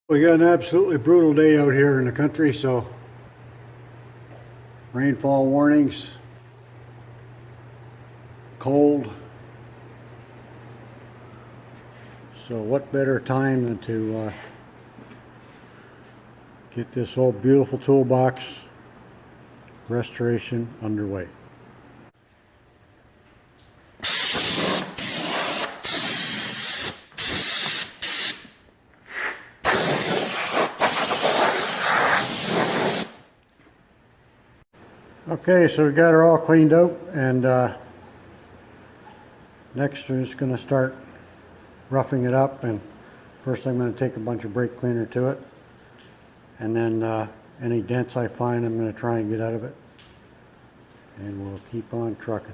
We got an absolutely brutal day out here in the country, so rainfall warnings, cold. So what better time than to get this old beautiful toolbox restoration underway. Okay, so we got her all cleaned out, and next we're just going to start roughing it up. And first I'm going to take a bunch of brake cleaner to it, and then any dents I find I'm going to try and get out of it, and we'll keep on trucking.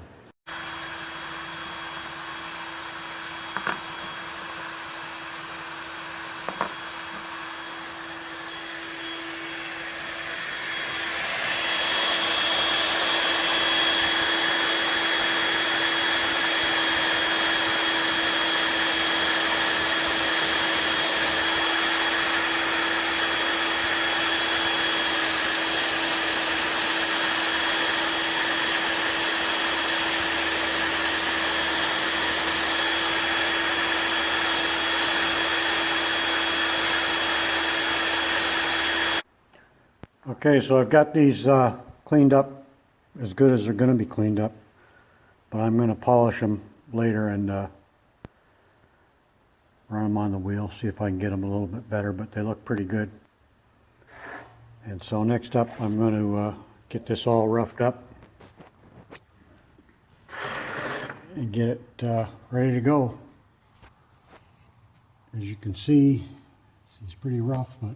Okay, so I've got these cleaned up as good as they're going to be cleaned up, but I'm going to polish them later and run them on the wheel, see if I can get them a little bit better, but they look pretty good. And so next up I'm going to get this all roughed up and get it ready to go. As you can see, it's pretty rough, but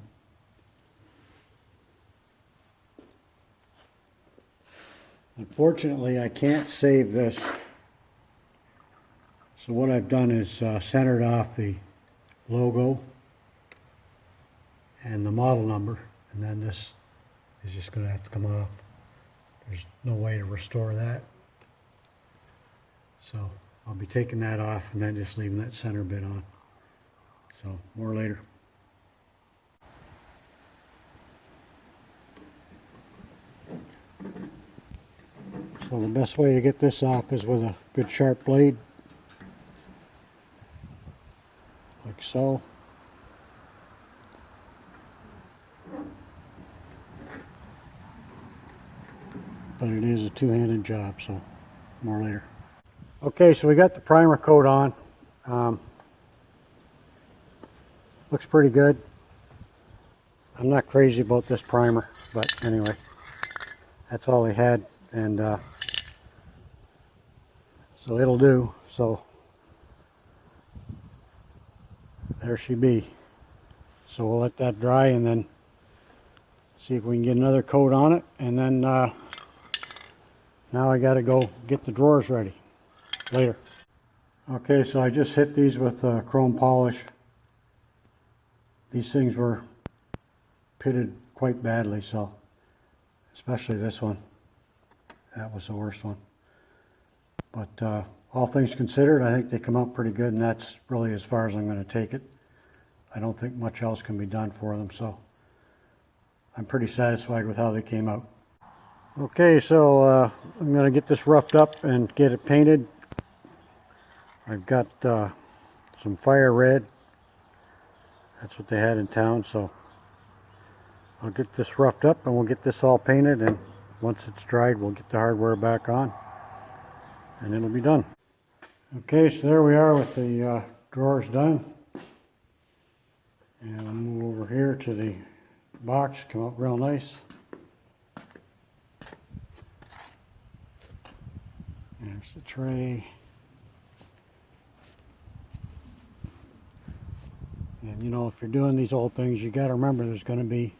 unfortunately, I can't save this. So what I've done is centered off the logo and the model number, and then this is just going to have to come off. There's no way to restore that. So I'll be taking that off and then just leaving that center bit on. So more later. So the best way to get this off is with a good sharp blade, like so. But it is a two-handed job, so more later. Okay, so we got the primer coat on. Looks pretty good. I'm not crazy about this primer, but anyway, that's all they had. And so it'll do. So there she be. So we'll let that dry and then see if we can get another coat on it. And then now I got to go get the drawers ready later. Okay, so I just hit these with chrome polish. These things were pitted quite badly, so especially this one. That was the worst one. But all things considered, I think they come out pretty good, and that's really as far as I'm going to take it. I don't think much else can be done for them, so I'm pretty satisfied with how they came out. Okay, so I'm going to get this roughed up and get it painted. I've got some Fire Red. That's what they had in town, so I'll get this roughed up and we'll get this all painted, and once it's dried we'll get the hardware back on and it'll be done. Okay, so there we are with the drawers done, and I'll move over here to the box. Come out real nice. There's the tray. And you know, if you're doing these old things, you got to remember there's going to be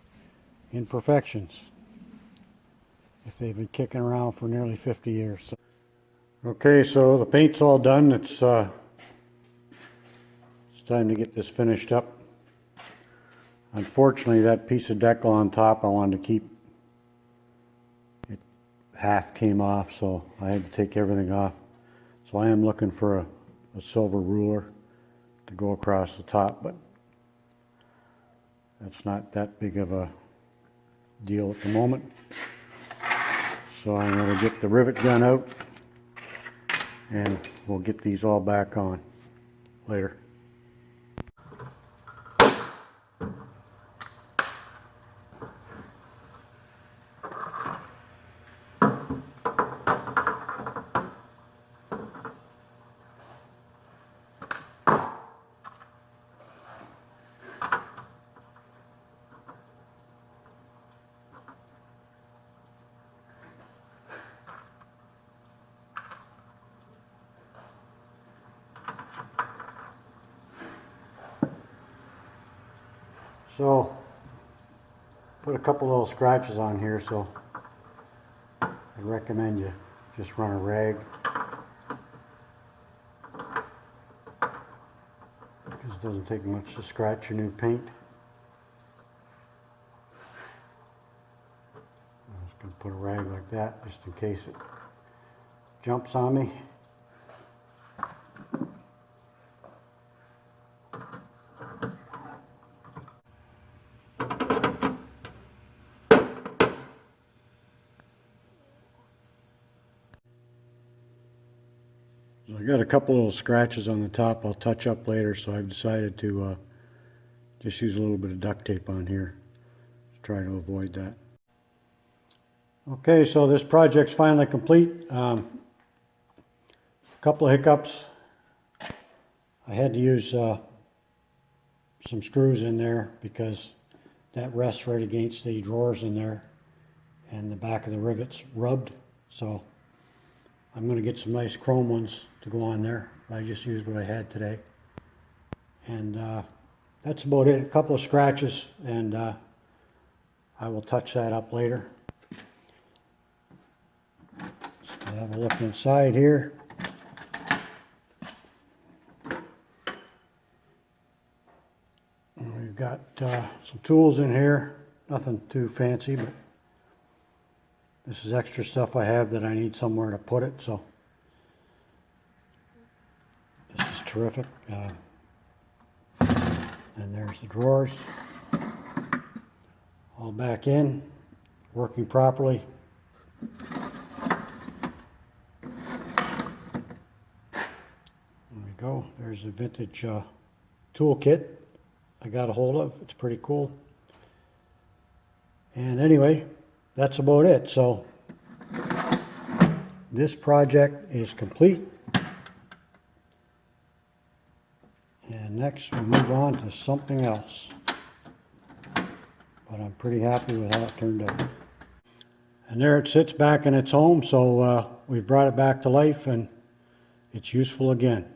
imperfections if they've been kicking around for nearly 50 years. Okay, so the paint's all done. It's time to get this finished up. Unfortunately, that piece of decal on top I wanted to keep. It half came off, so I had to take everything off. So I am looking for a silver ruler to go across the top, but That's not that big of a deal at the moment. So I'm going to get the rivet gun out and we'll get these all back on later. So, put a couple little scratches on here, so I recommend you just run a rag, because it doesn't take much to scratch your new paint. I'm just going to put a rag like that just in case it jumps on me. So I got a couple little scratches on the top I'll touch up later, so I've decided to just use a little bit of duct tape on here to try to avoid that. Okay, so this project's finally complete. A couple of hiccups. I had to use some screws in there because that rests right against the drawers in there and the back of the rivets rubbed, so I'm going to get some nice chrome ones to go on there. I just used what I had today. And that's about it. A couple of scratches, and I will touch that up later. So have a look inside here. And we've got some tools in here. Nothing too fancy, but this is extra stuff I have that I need somewhere to put it, so this is terrific. And there's the drawers, all back in, working properly. There we go. There's a vintage tool kit I got a hold of. It's pretty cool. And anyway, that's about it. So this project is complete. And next we move on to something else. But I'm pretty happy with how it turned out. And there it sits back in its home, so we've brought it back to life and it's useful again.